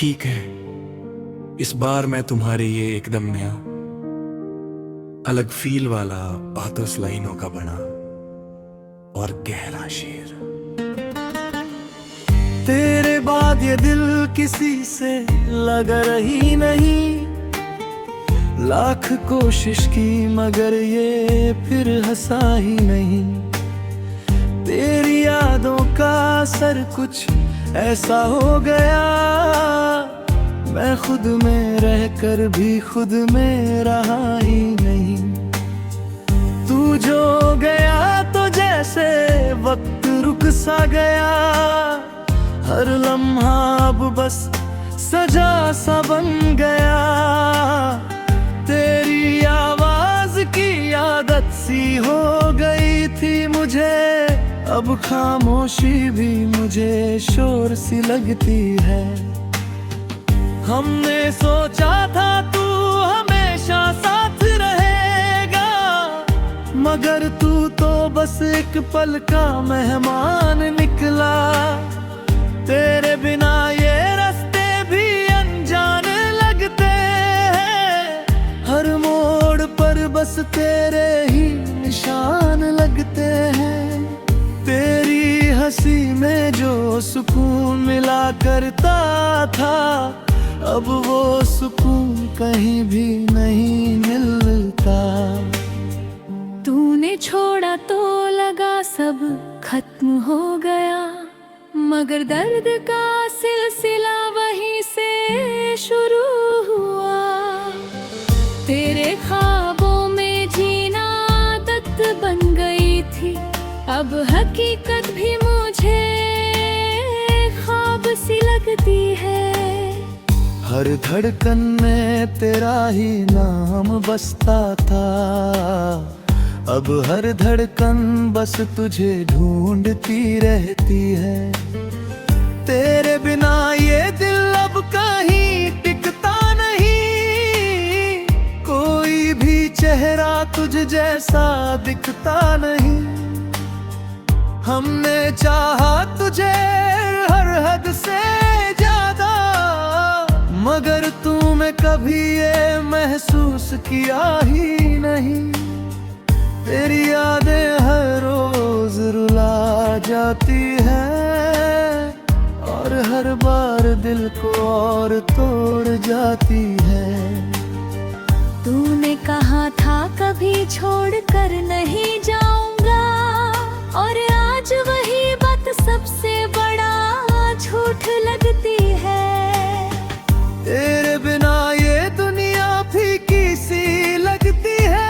ठीक है, इस बार मैं तुम्हारे ये एकदम नया अलग फील वाला बातों लाइनों का बना और गहरा शेर। तेरे बाद ये दिल किसी से लगा रही नहीं, लाख कोशिश की मगर ये फिर हंसा ही नहीं। तेरी यादों का असर कुछ ऐसा हो गया, मैं खुद में रहकर भी खुद में रहा ही नहीं। तू जो गया तो जैसे वक्त रुक सा गया, हर लम्हा अब बस सजा सा बन गया। तेरी आवाज की आदत सी हो गई थी मुझे, अब खामोशी भी मुझे शोर सी लगती है। हमने सोचा था तू हमेशा साथ रहेगा, मगर तू तो बस एक पल का मेहमान निकला। तेरे बिना ये रास्ते भी अनजान लगते हैं, हर मोड़ पर बस तेरे ही निशान लगते हैं। तेरी हंसी में जो सुकून मिला करता था, अब वो सुकून कहीं भी नहीं मिलता। तूने छोड़ा तो लगा सब खत्म हो गया, मगर दर्द का सिलसिला वहीं से शुरू हुआ। तेरे ख्वाबों में जीना आदत बन गई थी, अब हकीकत भी मुझे ख्वाब सी लगती है। हर धड़कन में तेरा ही नाम बसता था, अब हर धड़कन बस तुझे ढूंढती रहती है। तेरे बिना ये दिल अब कहीं टिकता नहीं, कोई भी चेहरा तुझ जैसा दिखता नहीं। हमने चाहा तुझे हर हद से ज्यादा, मगर तूने कभी ये महसूस किया ही नहीं। तेरी यादें हर रोज रुला जाती है, और हर बार दिल को और तोड़ जाती है। तूने कहा था कभी छोड़ कर नहीं जाऊंगा, और आज वही बात सबसे बड़ा झूठ लगती है। तेरे बिना ये दुनिया फीकी सी लगती है,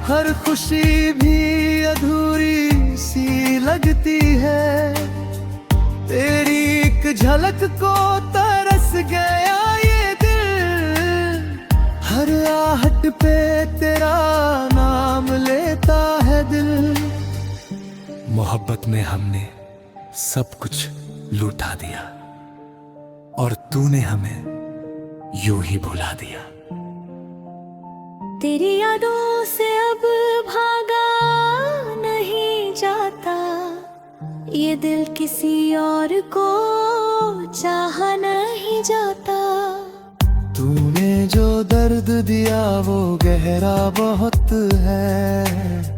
हर खुशी भी अधूरी सी लगती है। तेरी एक झलक को तरस गया ये दिल, हर आहट पे तेरा नाम लेता है दिल। मोहब्बत में हमने सब कुछ लूटा दिया, और तूने हमें यूं ही भुला दिया। तेरी यादों से अब भागा नहीं जाता, ये दिल किसी और को चाहा नहीं जाता। तूने जो दर्द दिया वो गहरा बहुत है,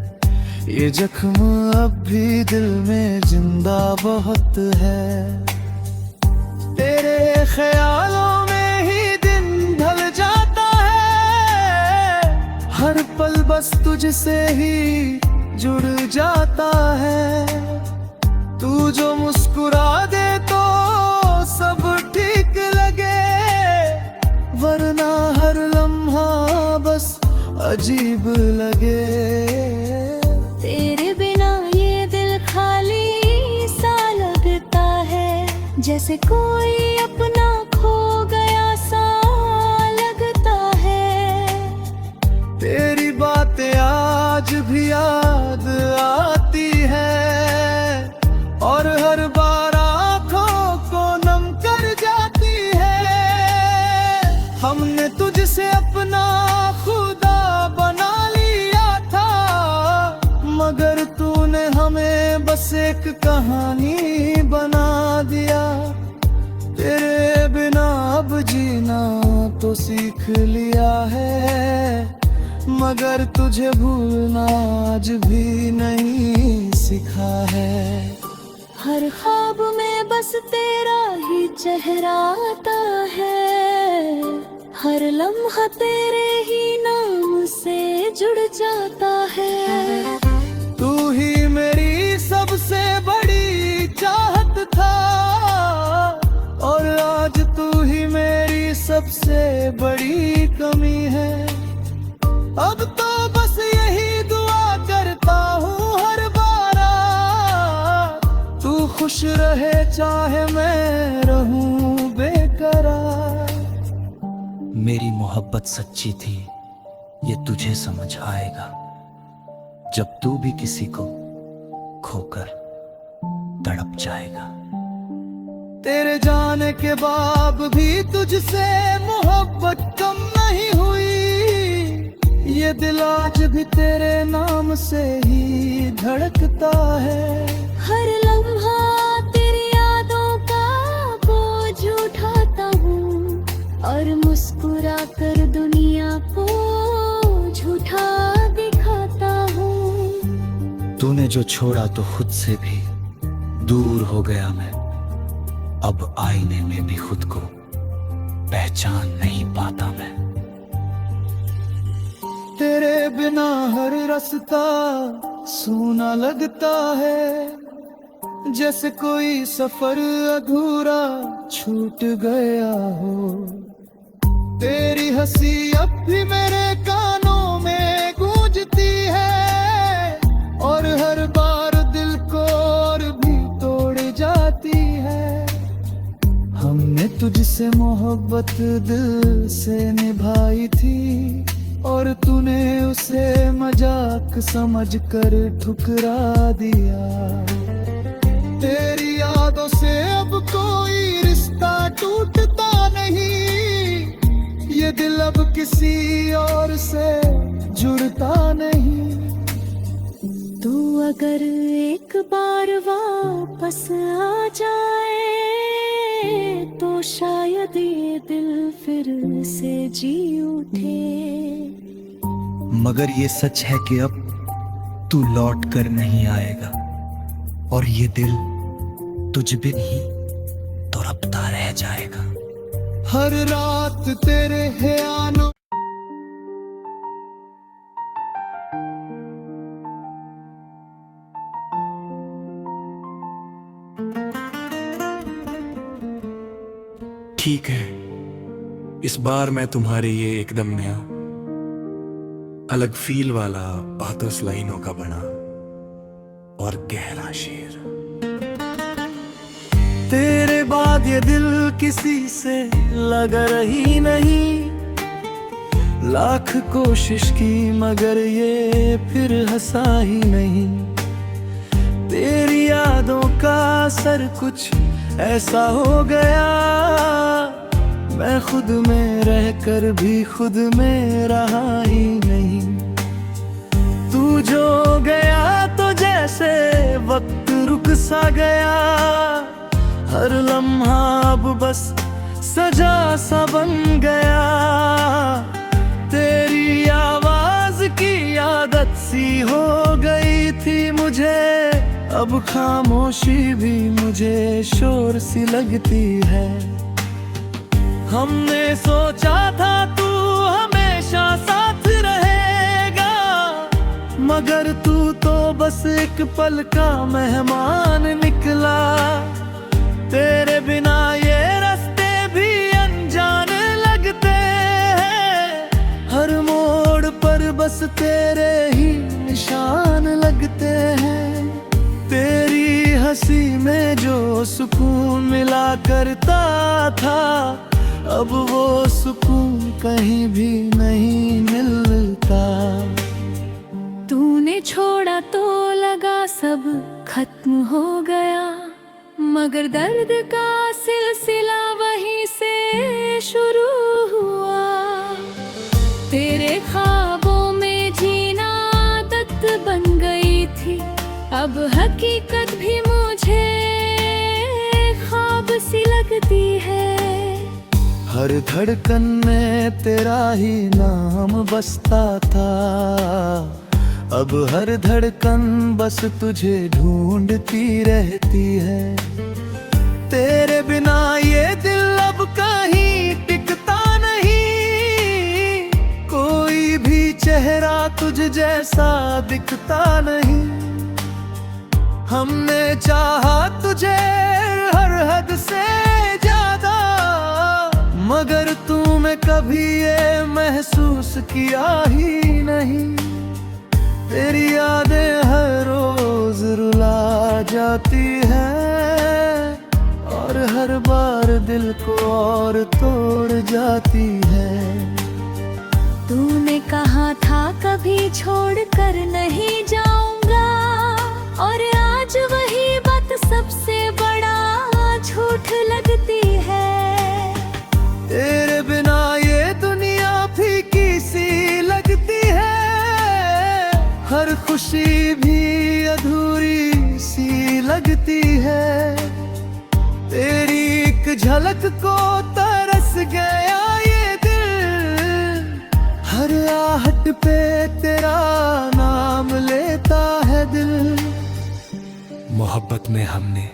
ये जख्म अब भी दिल में जिंदा बहुत है। तेरे ख्यालों में ही दिन ढल जाता है, हर पल बस तुझसे ही जुड़ जाता है। तू जो मुस्कुरा दे तो सब ठीक लगे, वरना हर लम्हा बस अजीब लगे। तेरे बिना ये दिल खाली सा लगता है, जैसे कोई अपना खो गया सा लगता है। तेरी बातें आज भी याद आती है, और हर बार आँखों को नम कर जाती है। हमने तुझसे अपना खुदा बना लिया था, मगर तूने हमें बस एक कहानी बना दिया। तेरे जीना तो सीख लिया है, मगर तुझे भूलना आज भी नहीं सीखा है। हर ख्वाब में बस तेरा ही चेहरा आता है, हर लम्हा तेरे ही नाम से जुड़ जाता है। तू ही मेरी सबसे बड़ी चाहत था, और आज तू ही मेरी सबसे बड़ी कमी है। अब तो बस यही दुआ करता हूँ हर बार, तू खुश रहे चाहे मैं रहूं बेकरार। मेरी मोहब्बत सच्ची थी, ये तुझे समझ आएगा, जब तू भी किसी को खोकर तड़प जाएगा। तेरे जाने के बाद भी तुझसे मोहब्बत कम नहीं हुई, ये दिल आज भी तेरे नाम से ही धड़कता है। हर लम्हा तेरी यादों का बोझ उठाता हूँ, और मुस्कुरा कर दुनिया को झूठा दिखाता हूँ। तूने जो छोड़ा तो खुद से भी दूर हो गया मैं, अब आईने में भी खुद को पहचान नहीं पाता मैं। तेरे बिना हर रास्ता सूना लगता है, जैसे कोई सफर अधूरा छूट गया हो। तेरी हंसी अब भी मेरे कानों में गूंजती है, और हर बार दिल को और भी तोड़ जाती है। हमने तुझसे मोहब्बत दिल से निभाई थी, और तूने उसे मजाक समझकर ठुकरा दिया। तेरी यादों से अब कोई रिश्ता टूटता नहीं, ये दिल अब किसी और से जुड़ता नहीं। तू अगर एक बार वापस आ जाए, तो शायद ये दिल फिर से जी उठे। मगर ये सच है कि अब तू लौट कर नहीं आएगा, और ये दिल तुझ बिन ही तड़पता रह जाएगा। हर रात तेरे ख्यालों ठीक है, इस बार मैं तुम्हारे ये एकदम नया अलग फील वाला बातों लाइनों का बना और गहरा शेर। तेरे बाद ये दिल किसी से लग रही नहीं, लाख कोशिश की मगर ये फिर हंसा ही नहीं। तेरी यादों का असर कुछ ऐसा हो गया, मैं खुद में रहकर भी खुद में रहा ही नहीं। तू जो गया तो जैसे वक्त रुक सा गया, हर लम्हा अब बस सजा सा बन गया। तेरी आवाज की आदत सी हो गई थी मुझे, अब खामोशी भी मुझे शोर सी लगती है। हमने सोचा था तू हमेशा साथ रहेगा, मगर तू तो बस एक पल का मेहमान निकला। तेरे बिना ये रास्ते भी अनजान लगते हैं, हर मोड़ पर बस तेरे ही निशान लगते हैं। तेरी हंसी में जो सुकून मिला करता था, अब वो सुकून कहीं भी नहीं मिलता। तूने छोड़ा तो लगा सब खत्म हो गया, मगर दर्द का सिलसिला वहीं से शुरू हुआ। तेरे ख्वाबों में जीना आदत बन गई थी, अब हकीकत भी मुझे ख्वाब सी लगती है। हर धड़कन में तेरा ही नाम बसता था। अब हर धड़कन बस तुझे ढूंढती रहती है। तेरे बिना ये दिल अब कहीं टिकता नहीं, कोई भी चेहरा तुझ जैसा दिखता नहीं। हमने चाहा तुझे हर हद से ज्यादा, मगर तूने कभी ये महसूस किया ही नहीं। तेरी यादें हर रोज रुला जाती है, और हर बार दिल को और तोड़ जाती है। तूने कहा था कभी छोड़ कर नहीं जाऊंगा, और आज वही बात सबसे बड़ा झूठ लगती है। तेरे बिना ये दुनिया फीकी सी लगती है, हर खुशी भी अधूरी सी लगती है। तेरी एक झलक को तरस गया ये दिल, हर आहट पे तेरा नाम लेता है दिल। मोहब्बत में हमने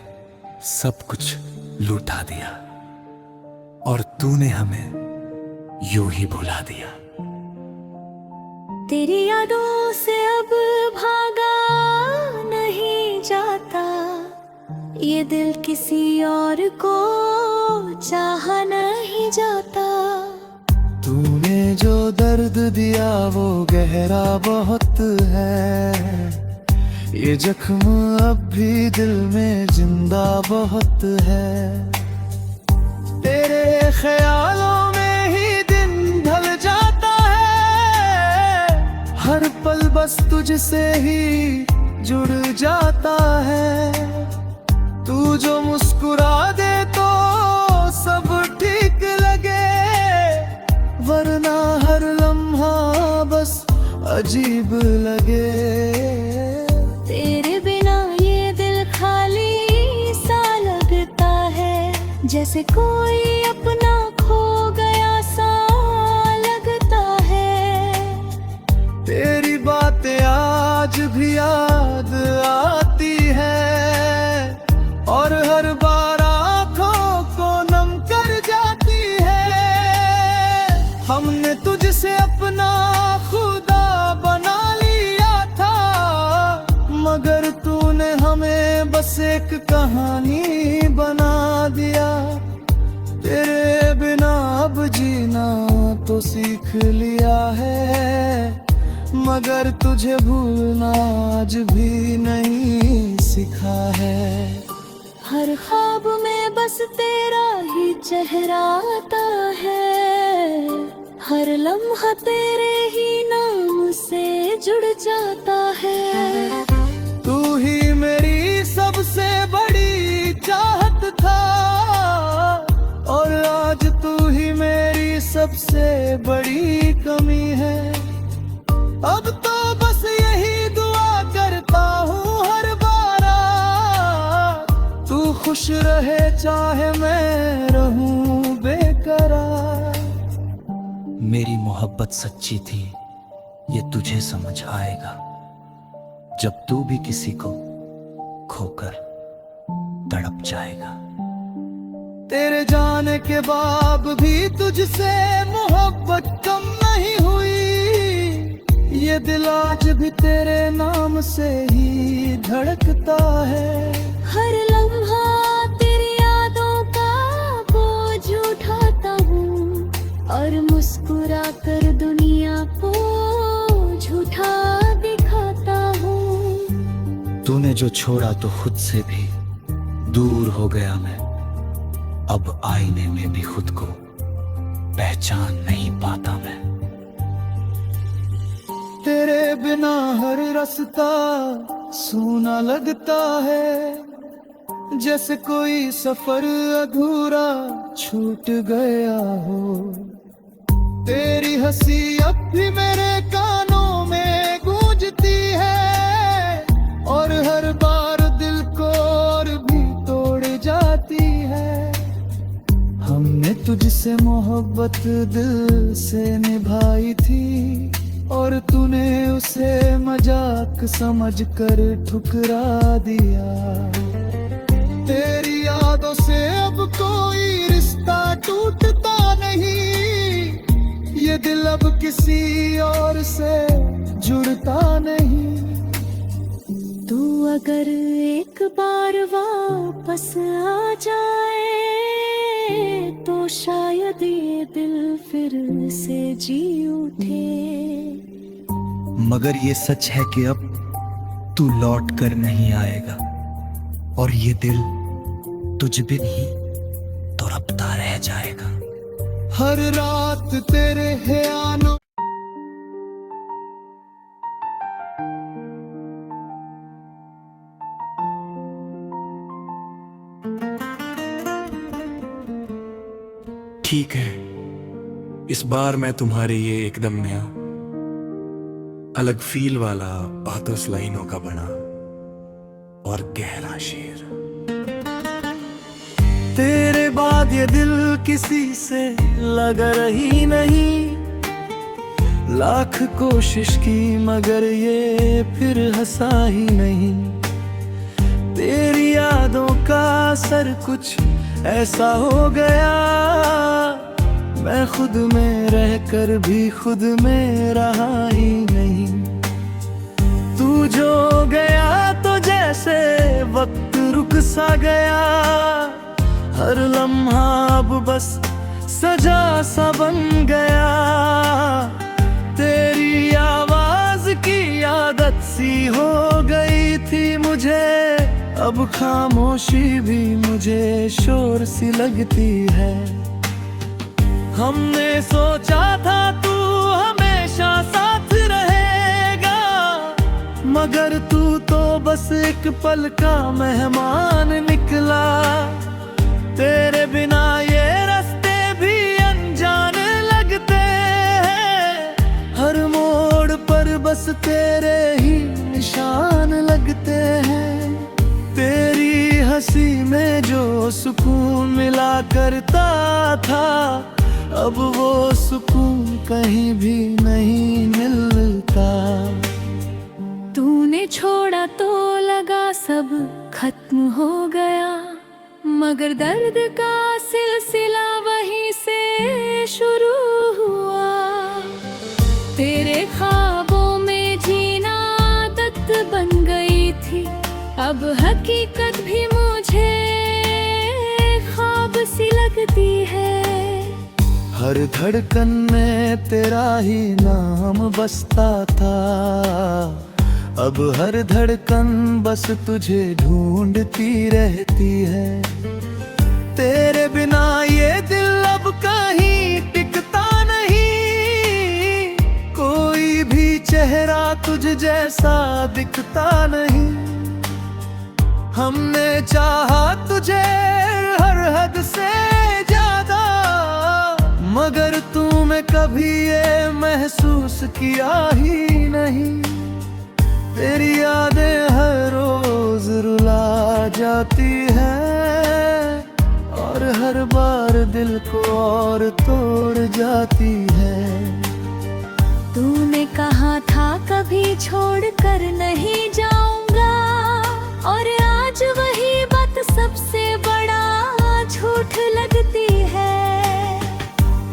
सब कुछ लूटा दिया, और तूने हमें यूं ही भुला दिया। तेरी यादों से अब भागा नहीं जाता, ये दिल किसी और को चाहा नहीं जाता। तूने जो दर्द दिया वो गहरा बहुत है, ये जख्म अब भी दिल में जिंदा बहुत है। तेरे ख्यालों में ही दिन ढल जाता है, हर पल बस तुझसे ही जुड़ जाता है। तू जो मुस्कुरा दे तो सब ठीक लगे, वरना हर लम्हा बस अजीब लगे। तेरे बिना ये दिल खाली सा लगता है, जैसे कोई अपना खो गया सा लगता है। तेरी बातें आज भी याद आती है, और हर बार आँखों को नम कर जाती है। हमने तुझसे अपना खुदा बना लिया था, मगर तूने हमें बस एक कहानी बना दिया। तेरे बिना अब जीना तो सीख लिया है, मगर तुझे भूलना आज भी नहीं सीखा है। हर ख्वाब में बस तेरा ही चेहरा आता है, हर लम्हा तेरे ही नाम से जुड़ जाता है। तू ही मेरी सबसे बड़ी चाहत था, और आज तू ही मेरी सबसे बड़ी कमी है। अब तो बस यही दुआ करता हूँ हर बार, तू खुश रहे चाहे मैं रहूं बेकरार। मेरी मोहब्बत सच्ची थी, ये तुझे समझ आएगा, जब तू भी किसी को खोकर तड़प जाएगा। तेरे जाने के बाद भी तुझसे मोहब्बत कम नहीं हुई, ये दिल आज भी तेरे नाम से ही धड़कता है। हर लम्हा तेरी यादों का बोझ उठाता हूँ, और मुस्कुरा कर दुनिया को झूठा दिखाता हूँ। तूने जो छोड़ा तो खुद से भी दूर हो गया मैं, अब आईने में भी खुद को पहचान नहीं पाता मैं। तेरे बिना हर रास्ता सूना लगता है, जैसे कोई सफर अधूरा छूट गया हो। तेरी हंसी अब भी मेरे कानों में गूंजती है, और हर बार दिल को और भी तोड़ जाती है। हमने तुझसे मोहब्बत दिल से निभाई थी और तूने उसे मजाक समझकर ठुकरा दिया। तेरी यादों से अब कोई रिश्ता टूटता नहीं, ये दिल अब किसी और से जुड़ता नहीं। तू अगर एक बार वापस आ जाए तो शायद ये दिल फिर से जी उठे। मगर ये सच है कि अब तू लौट कर नहीं आएगा और ये दिल तुझ बिन ही तड़पता रह जाएगा। हर रात तेरे ख्यालों ठीक है, इस बार मैं तुम्हारे ये एकदम नया अलग फील वाला आतस लाइनों का बना और गहरा शेर। तेरे बाद ये दिल किसी से लग रही नहीं, लाख कोशिश की मगर ये फिर हंसा ही नहीं। तेरी यादों का असर कुछ ऐसा हो गया, मैं खुद में रहकर भी खुद में रहा ही नहीं। तू जो गया तो जैसे वक्त रुक सा गया, हर लम्हा अब बस सजा सा बन गया। तेरी आवाज की आदत सी हो गई थी मुझे, अब खामोशी भी मुझे शोर सी लगती है। हमने सोचा था तू हमेशा साथ रहेगा, मगर तू तो बस एक पल का मेहमान निकला। तेरे बिना ये रास्ते भी अनजान लगते हैं, हर मोड़ पर बस तेरे ही निशान लगते हैं। तेरी हंसी में जो सुकून मिला करता था, अब वो सुकून कहीं भी नहीं मिलता। तूने छोड़ा तो लगा सब खत्म हो गया, मगर दर्द का सिलसिला वहीं से शुरू हुआ। तेरे ख्वाबों में जीना आदत बन गई थी, अब हकीकत भी मुझे ख्वाब सी लगती है। हर धड़कन में तेरा ही नाम बसता था, अब हर धड़कन बस तुझे ढूंढती रहती है। तेरे बिना ये दिल अब कहीं टिकता नहीं, कोई भी चेहरा तुझ जैसा दिखता नहीं। हमने चाहा तुझे हर हद से ज्यादा, मगर तूने कभी ये महसूस किया ही नहीं। तेरी यादें हर रोज रुला जाती है और हर बार दिल को और तोड़ जाती है। तूने कहा था कभी छोड़ कर नहीं जाऊंगा, और आज वही बात सबसे बड़ा झूठ लगती है।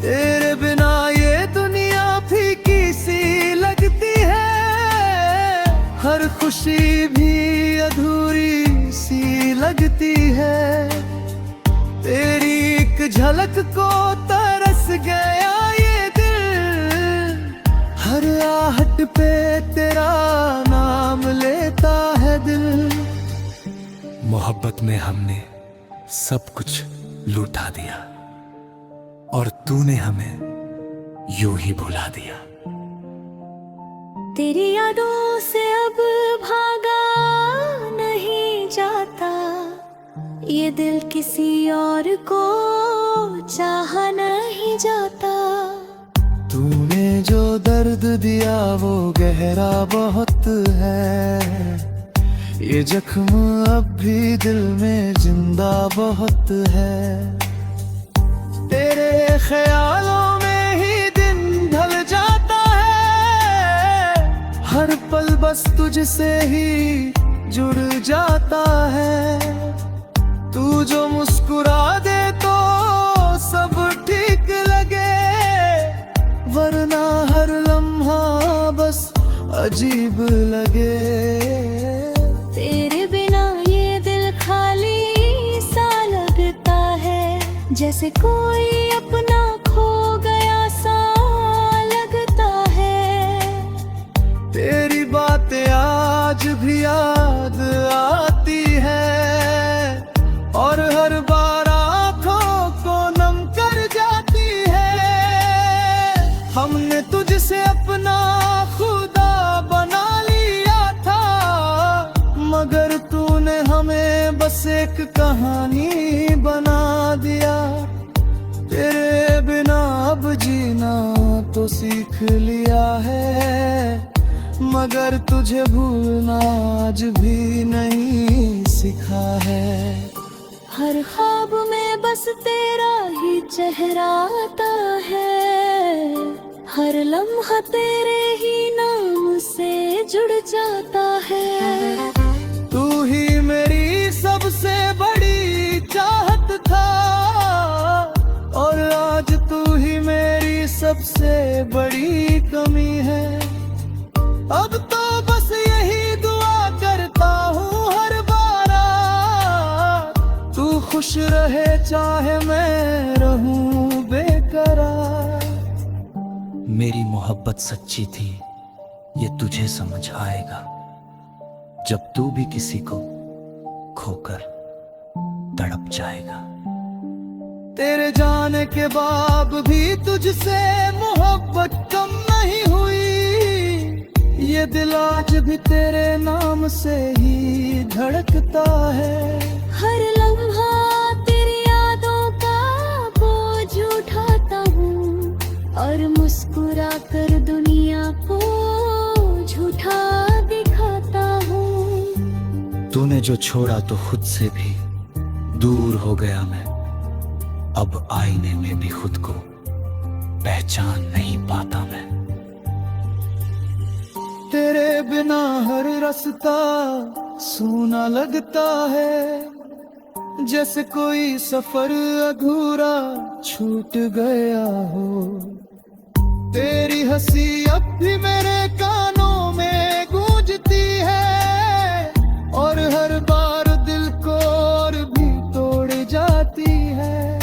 तेरे बिना ये दुनिया फीकी सी लगती है, हर खुशी भी अधूरी सी लगती है। तेरी एक झलक को तरस गया ये दिल, हर आहट पे तेरा नाम लेता है दिल। मोहब्बत में हमने सब कुछ लूटा दिया और तूने हमें यूं ही भुला दिया। तेरी यादों से अब भागा नहीं जाता, ये दिल किसी और को चाहा नहीं जाता। तूने जो दर्द दिया वो गहरा बहुत है, ये जख्म अब भी दिल में जिंदा बहुत है। तेरे ख्यालों में ही दिन ढल जाता है, हर पल बस तुझसे ही जुड़ जाता है। तू जो मुस्कुरा दे तो सब ठीक लगे, वरना हर लम्हा बस अजीब लगे। तेरे बिना ये दिल खाली सा लगता है, जैसे कोई अपना खो गया सा लगता है। तेरी बातें आज भी याद आती है, और हर बार आँखों को नम कर जाती है। हमने तुझसे अपना खुदा बना लिया था, मगर तूने हमें बस एक कहानी बना दिया। तेरे बिना अब जीना तो सीख लिया है, मगर तुझे भूलना आज भी नहीं सीखा है। हर ख्वाब में बस तेरा ही चेहरा आता है, हर लम्हा तेरे ही नाम से जुड़ जाता है। तू ही मेरी सबसे बड़ी चाहत था, और आज तू ही मेरी सबसे बड़ी कमी है। अब तो बस यही दुआ करता हूँ हर बार, तू खुश रहे चाहे मैं रहूं बेकरार। मेरी मोहब्बत सच्ची थी, ये तुझे समझ आएगा, जब तू भी किसी को खोकर तड़प जाएगा। तेरे जाने के बाद भी तुझसे मोहब्बत कम नहीं हुई, ये दिल आज भी तेरे नाम से ही धड़कता है। हर लम्हा तेरी यादों का बोझ उठाता हूँ, और मुस्कुरा कर दुनिया को झूठा दिखाता हूँ। तूने जो छोड़ा तो खुद से भी दूर हो गया मैं, अब आईने में भी खुद को पहचान नहीं पाता मैं। तेरे बिना हर रास्ता सूना लगता है, जैसे कोई सफर अधूरा छूट गया हो। तेरी हंसी अब भी मेरे कानों में गूंजती है, और हर बार दिल को और भी तोड़ जाती है।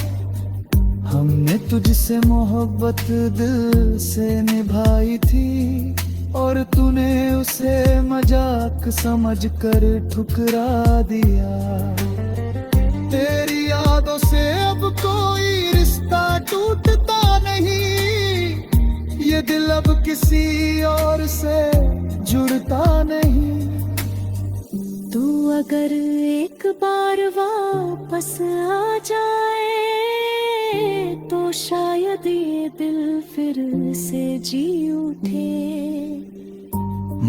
हमने तुझसे मोहब्बत दिल से निभाई थी, और तूने उसे मजाक समझकर ठुकरा दिया। तेरी यादों से अब कोई रिश्ता टूटता नहीं, ये दिल अब किसी और से जुड़ता नहीं। तू अगर एक बार वापस आ जाए, तो शायद ये दिल फिर से जी उठे।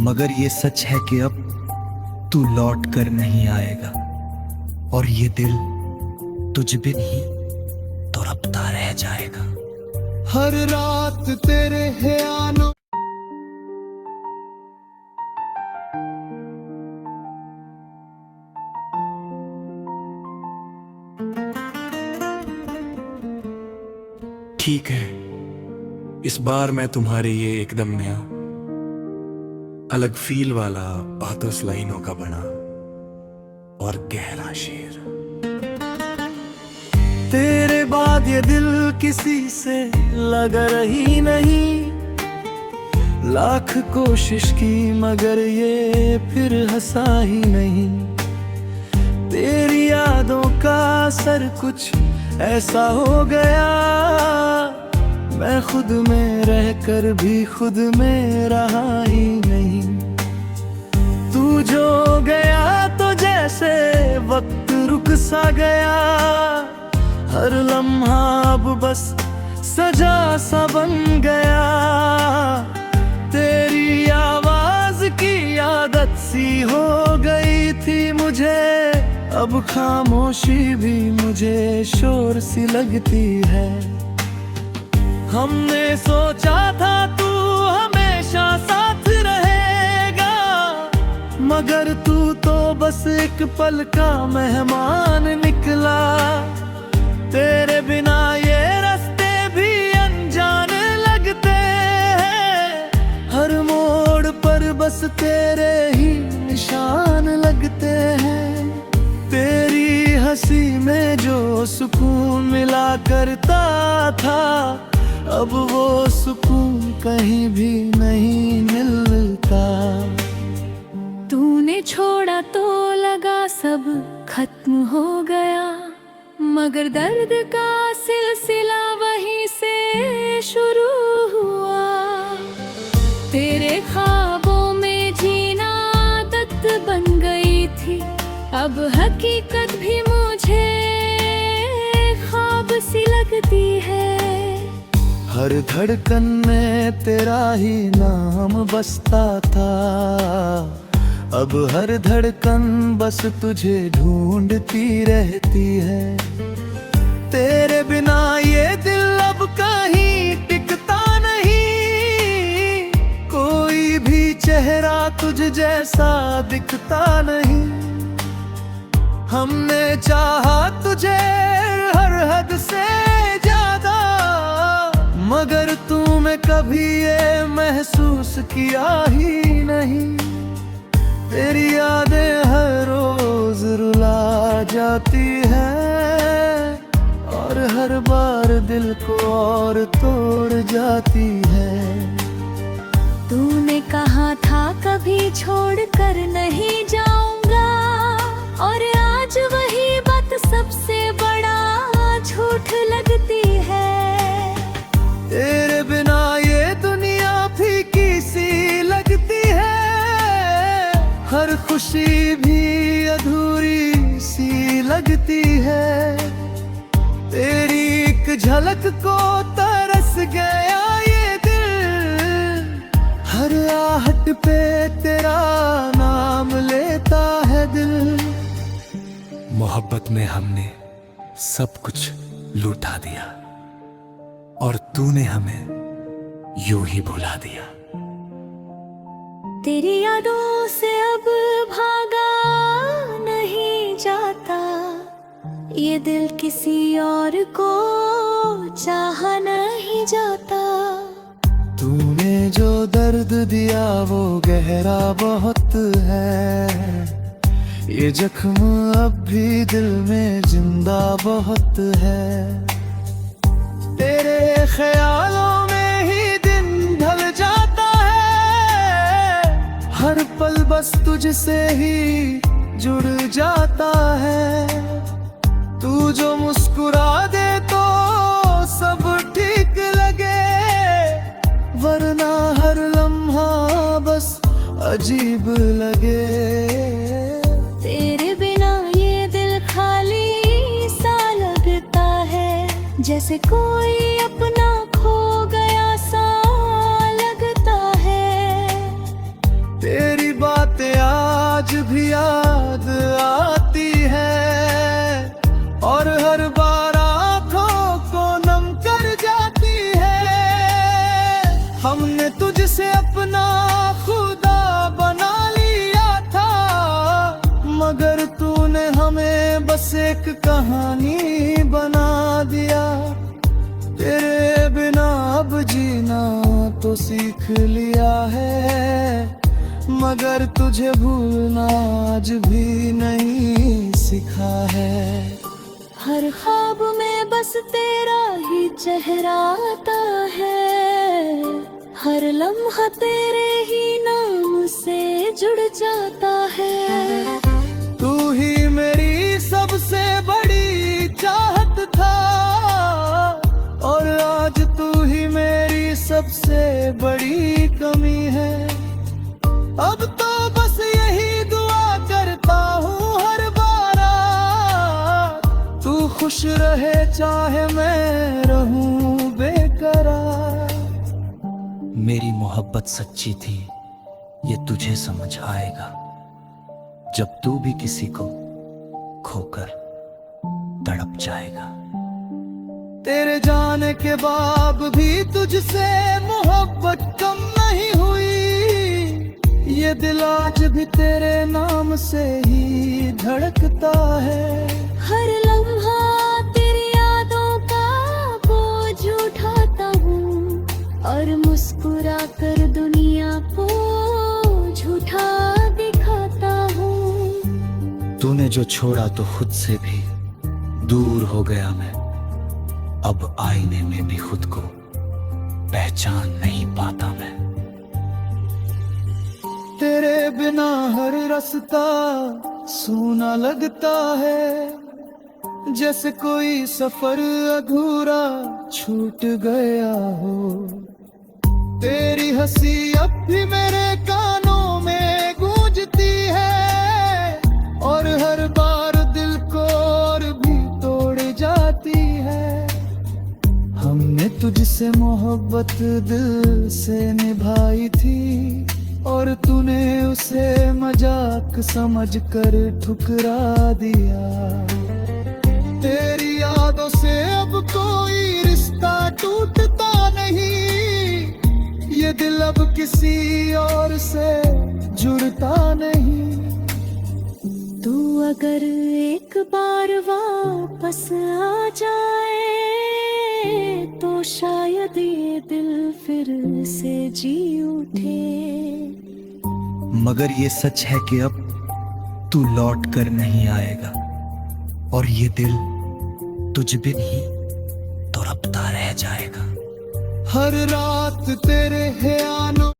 मगर ये सच है कि अब तू लौट कर नहीं आएगा, और ये दिल तुझ बिन ही तड़पता रह जाएगा। हर रात तेरे ख्यालों ठीक है, इस बार मैं तुम्हारे ये एकदम नया अलग फील वाला बातों लाइनों का बना और गहरा शेर। तेरे बाद ये दिल किसी से लग रही नहीं, लाख कोशिश की मगर ये फिर हंसा ही नहीं। तेरी यादों का असर कुछ ऐसा हो गया, मैं खुद में रहकर भी खुद में रहा ही नहीं। तू जो गया तो जैसे वक्त रुक सा गया, हर लम्हा अब बस सजा सा बन गया। तेरी आवाज की आदत सी हो गई थी मुझे, अब खामोशी भी मुझे शोर सी लगती है। हमने सोचा था तू हमेशा साथ रहेगा, मगर तू तो बस एक पल का मेहमान निकला। तेरे बिना ये रास्ते भी अनजान लगते हैं, हर मोड़ पर बस तेरे ही निशान लगते हैं। तेरी हंसी में जो सुकून मिला करता था, अब वो सुकून कहीं भी नहीं मिलता। तूने छोड़ा तो लगा सब खत्म हो गया, मगर दर्द का सिलसिला वहीं से शुरू हुआ। तेरे ख्वाबों में जीना आदत बन गई थी, अब हकीकत भी मुझे ख्वाब सी लगती है। हर धड़कन में तेरा ही नाम बसता था, अब हर धड़कन बस तुझे ढूंढती रहती है। तेरे बिना ये दिल अब कहीं टिकता नहीं, कोई भी चेहरा तुझ जैसा दिखता नहीं। हमने चाहा तुझे हर हद से ज्यादा, मगर तूने कभी ये महसूस किया ही नहीं। तेरी यादें हर रोज रुला जाती है, और हर बार दिल को और तोड़ जाती है। तूने कहा था कभी छोड़ कर नहीं जाऊंगा, और आज वही बात सबसे बड़ा झूठ लगती है। तेरे बिना ये दुनिया फीकी सी लगती है, हर खुशी भी अधूरी सी लगती है। तेरी एक झलक को तरस गया ये दिल, हर आहट पे तेरा नाम लेता है दिल। मोहब्बत में हमने सब कुछ लूटा दिया, और तूने हमें यूं ही भुला दिया। तेरी यादों से अब भागा नहीं जाता, ये दिल किसी और को चाहा नहीं जाता। तूने जो दर्द दिया वो गहरा बहुत है, ये जख्म अब भी दिल में जिंदा बहुत है। तेरे ख्यालों में ही दिन ढल जाता है, हर पल बस तुझसे ही जुड़ जाता है। तू जो मुस्कुरा दे तो सब ठीक लगे, वरना हर लम्हा बस अजीब लगे। तेरे बिना ये दिल खाली सा लगता है, जैसे कोई अपना खो गया सा लगता है। तेरी बातें आज भी याद आती है, और हर बार आँखों को नम कर जाती है। हमने तुझसे अपना खुदा बना लिया था, मगर तूने हमें बस एक कहानी बना दिया। तेरे बिना अब जीना तो सीख लिया है, मगर तुझे भूलना आज भी नहीं सीखा है। हर ख्वाब में बस तेरा ही चेहरा आता है, हर लम्हा तेरे ही नाम से जुड़ जाता है। तू ही मेरी सबसे बड़ी चाहत था, और आज तू ही मेरी सबसे बड़ी कमी है। अब तो बस यही दुआ करता हूँ हर बार, तू खुश रहे चाहे मैं रहूं बेकरार। मेरी मोहब्बत सच्ची थी, ये तुझे समझ आएगा, जब तू भी किसी को खोकर तड़प जाएगा। तेरे जाने के बाद भी तुझसे मोहब्बत कम नहीं हुई। ये दिल आज भी तेरे नाम से ही धड़कता है। हर लम्हा तेरी यादों का बोझ उठाता हूँ और मुस्कुरा कर दुनिया को झूठा दिखाता हूँ। तूने जो छोड़ा तो खुद से भी दूर हो गया मैं। अब आईने में भी खुद को पहचान नहीं पाता मैं। तेरे बिना हर रास्ता सूना लगता है, जैसे कोई सफर अधूरा छूट गया हो। तेरी हंसी अब भी मेरे कानों में गूंजती है और हर बार दिल को और भी तोड़ जाती है। हमने तुझसे मोहब्बत दिल से निभाई थी और तूने उसे मजाक समझकर ठुकरा दिया। तेरी यादों से अब कोई रिश्ता टूटता नहीं, ये दिल अब किसी और से जुड़ता नहीं। तू अगर एक बार वापस आ जाए तो शायद ये दिल फिर से जी उठे। मगर ये सच है कि अब तू लौट कर नहीं आएगा और ये दिल तुझ बिन ही तड़पता रह जाएगा। हर रात तेरे ख्यालों